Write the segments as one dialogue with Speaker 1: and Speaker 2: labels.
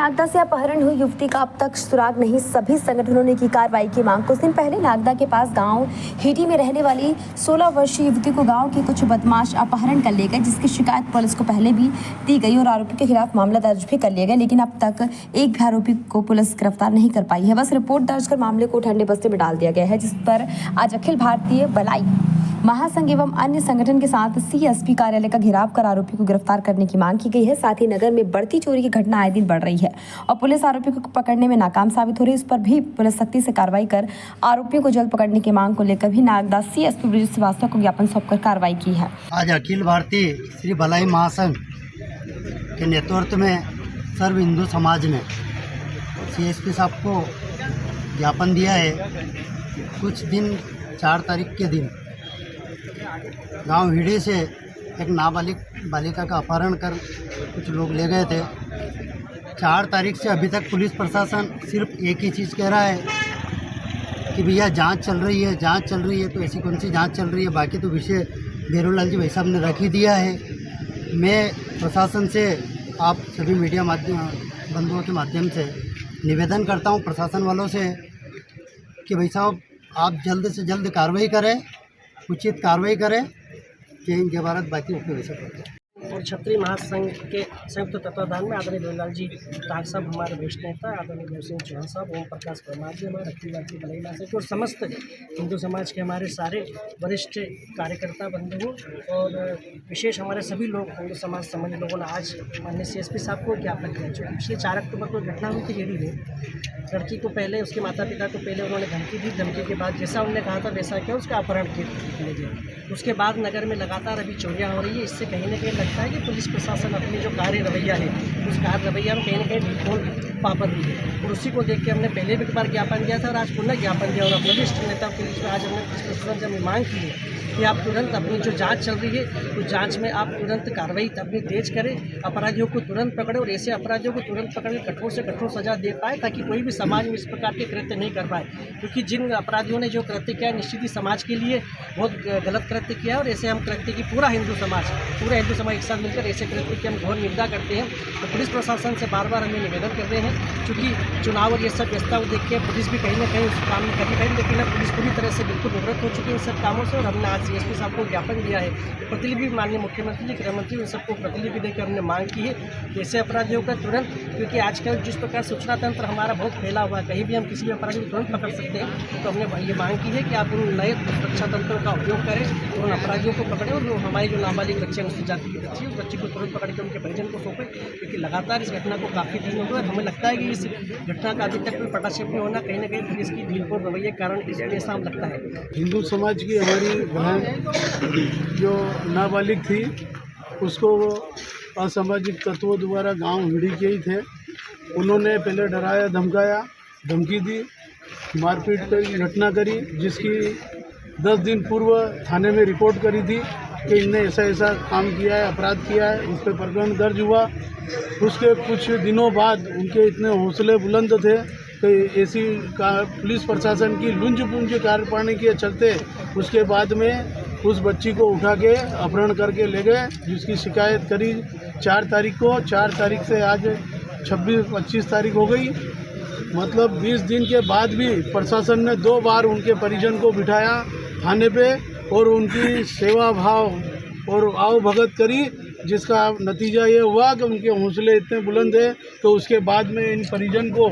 Speaker 1: नागदा से अपहरण हुई युवती का अब तक सुराग नहीं। सभी संगठनों ने की कार्रवाई की मांग। कुछ दिन पहले नागदा के पास गांव हेटी में रहने वाली 16 वर्षीय युवती को गांव के कुछ बदमाश अपहरण कर ले गए, जिसकी शिकायत पुलिस को पहले भी दी गई और आरोपी के खिलाफ मामला दर्ज भी कर लिया गया, लेकिन अब तक एक भी आरोपी को पुलिस गिरफ्तार नहीं कर पाई है। बस रिपोर्ट दर्ज कर मामले को ठंडे बस्ते में डाल दिया गया है, जिस पर आज अखिल भारतीय भलाई महासंघ एवं अन्य संगठन के साथ सीएसपी कार्यालय का घेराव कर आरोपी को गिरफ्तार करने की मांग की गई है। साथ ही नगर में बढ़ती चोरी की घटना आए दिन बढ़ रही है और पुलिस आरोपी को पकड़ने में नाकाम साबित हो रही है। इस पर भी पुलिस सख्ती से कार्रवाई कर आरोपियों को जल्द पकड़ने की मांग को लेकर भी नागदा सीएसपी ब्रिजेश श्रीवास्तव को ज्ञापन सौंपकर कार्रवाई की है।
Speaker 2: आज अखिल भारतीय श्री भलाई महासंघ के नेतृत्व में सर्व हिंदू समाज ने सीएसपी साहब को ज्ञापन दिया है। कुछ दिन 4 तारीख के दिन गांव हिडी से एक बालिका का अपहरण कर कुछ लोग ले गए थे। 4 तारीख से अभी तक पुलिस प्रशासन सिर्फ एक ही चीज़ कह रहा है कि भैया जांच चल रही है, जांच चल रही है। तो ऐसी कौन सी जांच चल रही है? बाकी तो विषय बेरोलाल जी भाई साहब ने रख ही दिया है। मैं प्रशासन से, आप सभी मीडिया बंधुओं के माध्यम से निवेदन करता हूं प्रशासन वालों से कि भाई साहब आप जल्द से जल्द कार्रवाई करें, उचित कार्रवाई करें। जय हिंद, जय भारत। बाकी ओके वैसे करते हैं।
Speaker 3: और क्षत्रिय महासंघ के संयुक्त तत्वाधान में आदरणीय बेरोलाल जी टाक साहब हमारे वरिष्ठ नेता, आदरणीय देव सिंह चौहान साहब, ओम प्रकाश परमार जी हमारे अखिल भारतीय भलाई महासंघ और समस्त हिंदू समाज के हमारे सारे वरिष्ठ कार्यकर्ता बंधु और विशेष हमारे सभी लोग हिंदू समाज संबंधी लोगों ने आज माननीय सीएसपी साहब को ज्ञापन किया। जो पिछले 4 अक्टूबर को घटना हुई थी हेड़ी में, लड़की को पहले उसके माता पिता को पहले उन्होंने धमकी दी। धमकी के बाद जैसा उन्होंने कहा था वैसा क्या उसका अपहरण किया गया। उसके बाद नगर में लगातार अभी चोरियाँ हो रही है। इससे कहीं ना कहीं लगता है कि पुलिस प्रशासन अपनी जो कार्य रवैया है उस कार्य रवैया में कहीं ना कहीं बिल्कुल पाबंदी है। और उसी को देख के हमने पहले भी एक बार ज्ञापन दिया था और आज पुनः ज्ञापन दिया और अपने वरिष्ठ नेताओं के बीच में आज हमने पुलिस प्रशासन से हमने मांग की है कि आप तुरंत अपनी जो जांच चल रही है उस जांच में आप तुरंत कार्रवाई अपनी तेज करें, अपराधियों को तुरंत पकड़े और ऐसे अपराधियों को तुरंत पकड़ के कठोर से कठोर सजा दे पाए, ताकि कोई भी समाज में इस प्रकार के कृत्य नहीं कर पाए। क्योंकि जिन अपराधियों ने जो कृत्य किया है निश्चित ही समाज के लिए बहुत गलत कृत्य किया है और ऐसे हम कृत्य की पूरा हिंदू समाज एक साथ मिलकर ऐसे कृत्य की हम घोर निंदा करते हैं। तो पुलिस प्रशासन से बार बार हमें निवेदन कर रहे हैं, चूँकि चुनाव और ये सब व्यवस्था को देख के पुलिस भी कहीं ना कहीं उस काम में कर पाएगी, लेकिन अब पुलिस पूरी तरह से बिल्कुल निवृत्त हो चुकी है इन सब कामों से। और हमने आज सीएसपी साहब को ज्ञापन दिया है, प्रतिलिपि माननीय मुख्यमंत्री जी, गृहमंत्री, उन सबको प्रतिलिपि देकर हमने मांग की है कि ऐसे अपराधियों का तुरंत, क्योंकि आजकल जिस प्रकार सूचना तंत्र हमारा बहुत फैला हुआ है, कहीं भी हम किसी भी अपराधी को तुरंत पकड़ सकते हैं। तो हमने ये मांग की है कि आप उन नए सुरक्षा तंत्रों का उपयोग करें और उन अपराधियों को पकड़ें और हमारी जो नाबालिग बच्चे हैं उसकी जाति की बच्ची उस बच्ची को तुरंत पकड़ के उनके परिजन को सौंपें, क्योंकि लगातार इस घटना को काफ़ी दिन हो गए और हमें लगता है कि इस घटना का अभी तक कोई पटाक्षेप नहीं होना कहीं ना कहीं पुलिस की ढीलपोर रवैये के कारण इसलिए ऐसा लगता है।
Speaker 4: हिंदू समाज की हमारी बहन जो नाबालिग थी उसको असामाजिक तत्वों द्वारा गांव हिडी के ही थे, उन्होंने पहले डराया, धमकाया, धमकी दी, मारपीट की घटना करी, जिसकी 10 दिन पूर्व थाने में रिपोर्ट करी थी कि इनने ऐसा ऐसा काम किया है, अपराध किया है। उस पर प्रकरण दर्ज हुआ। उसके कुछ दिनों बाद उनके इतने हौसले बुलंद थे कि ऐसी पुलिस प्रशासन की लुंज पुंज कार्यप्रणाली के चलते उसके बाद में उस बच्ची को उठा के अपहरण करके ले गए, जिसकी शिकायत करी 4 तारीख को। 4 तारीख से आज 26-25 तारीख हो गई, मतलब 20 दिन के बाद भी प्रशासन ने 2 बार उनके परिजन को बिठाया थाने पे और उनकी सेवा भाव और आओ भगत करी, जिसका नतीजा ये हुआ कि उनके हौसले इतने बुलंद है तो उसके बाद में इन परिजन को,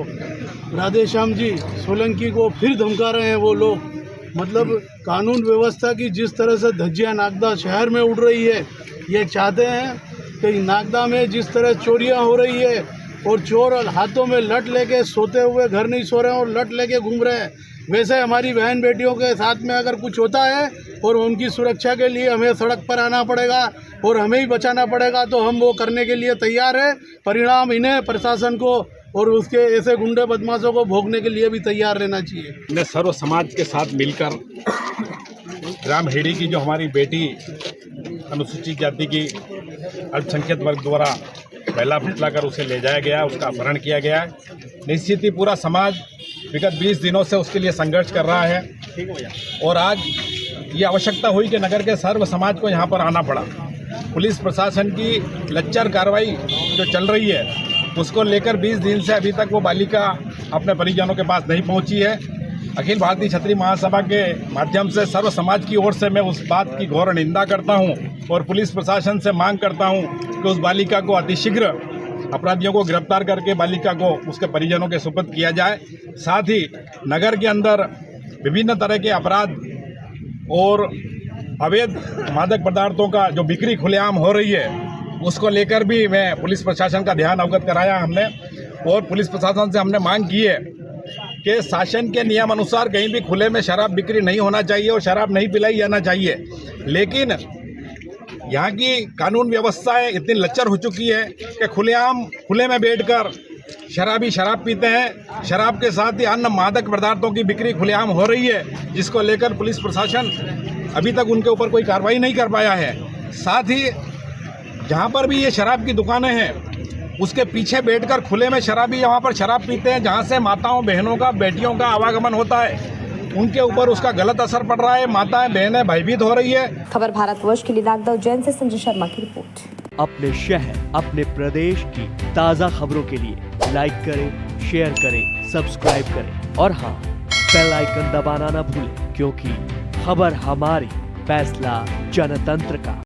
Speaker 4: राधेश्याम जी सोलंकी को फिर धमका रहे हैं वो लोग। मतलब कानून व्यवस्था की जिस तरह से धज्जियां नागदा शहर में उड़ रही है, ये चाहते हैं कि नागदा में जिस तरह चोरियां हो रही है और चोर हाथों में लट लेके सोते हुए घर नहीं सो रहे हैं और लट लेके घूम रहे हैं, वैसे हमारी बहन बेटियों के साथ में अगर कुछ होता है और उनकी सुरक्षा के लिए हमें सड़क पर आना पड़ेगा और हमें ही बचाना पड़ेगा तो हम वो करने के लिए तैयार है। परिणाम इन्हें, प्रशासन को और उसके ऐसे गुंडे बदमाशों को भोगने के लिए भी तैयार रहना चाहिए।
Speaker 5: हमने सर्व समाज के साथ मिलकर ग्राम हेड़ी की जो हमारी बेटी अनुसूचित जाति की अल्पसंख्यक वर्ग द्वारा पहला फुटला कर उसे ले जाया गया, उसका अपहरण किया गया है। निश्चित ही पूरा समाज विगत 20 दिनों से उसके लिए संघर्ष कर रहा है और आज ये आवश्यकता हुई कि नगर के सर्व समाज को यहाँ पर आना पड़ा। पुलिस प्रशासन की लच्चर कार्रवाई जो चल रही है उसको लेकर 20 दिन से अभी तक वो बालिका अपने परिजनों के पास नहीं पहुंची है। अखिल भारतीय क्षत्रिय महासभा के माध्यम से सर्व समाज की ओर से मैं उस बात की घोर निंदा करता हूं और पुलिस प्रशासन से मांग करता हूं कि उस बालिका को अतिशीघ्र अपराधियों को गिरफ्तार करके बालिका को उसके परिजनों के सुपुर्द किया जाए। साथ ही नगर के अंदर विभिन्न तरह के अपराध और अवैध मादक पदार्थों का जो बिक्री खुलेआम हो रही है उसको लेकर भी मैं पुलिस प्रशासन का ध्यान अवगत कराया हमने और पुलिस प्रशासन से हमने मांग की है कि शासन के नियम अनुसार कहीं भी खुले में शराब बिक्री नहीं होना चाहिए और शराब नहीं पिलाई जाना चाहिए। लेकिन यहाँ की कानून व्यवस्थाएं इतनी लच्चर हो चुकी है कि खुले में बैठकर शराबी शराब पीते हैं। शराब के साथ ही अन्य मादक पदार्थों की बिक्री खुलेआम हो रही है, जिसको लेकर पुलिस प्रशासन अभी तक उनके ऊपर कोई कार्रवाई नहीं कर पाया है। साथ ही जहाँ पर भी ये शराब की दुकानें हैं उसके पीछे बैठकर खुले में शराबी यहाँ पर शराब पीते हैं, जहाँ से माताओं बहनों का बेटियों का आवागमन होता है उनके ऊपर उसका गलत असर पड़ रहा है। माताएं बहनें भयभीत हो रही है।
Speaker 1: खबर भारतवर्ष के लिए नागदा उज्जैन से संजय शर्मा की रिपोर्ट।
Speaker 6: अपने शहर अपने प्रदेश की ताज़ा खबरों के लिए लाइक करें, शेयर करें, सब्सक्राइब करें और हाँ, बेल आइकन दबाना ना भूलें, क्योंकि खबर हमारी, फैसला जनतंत्र का।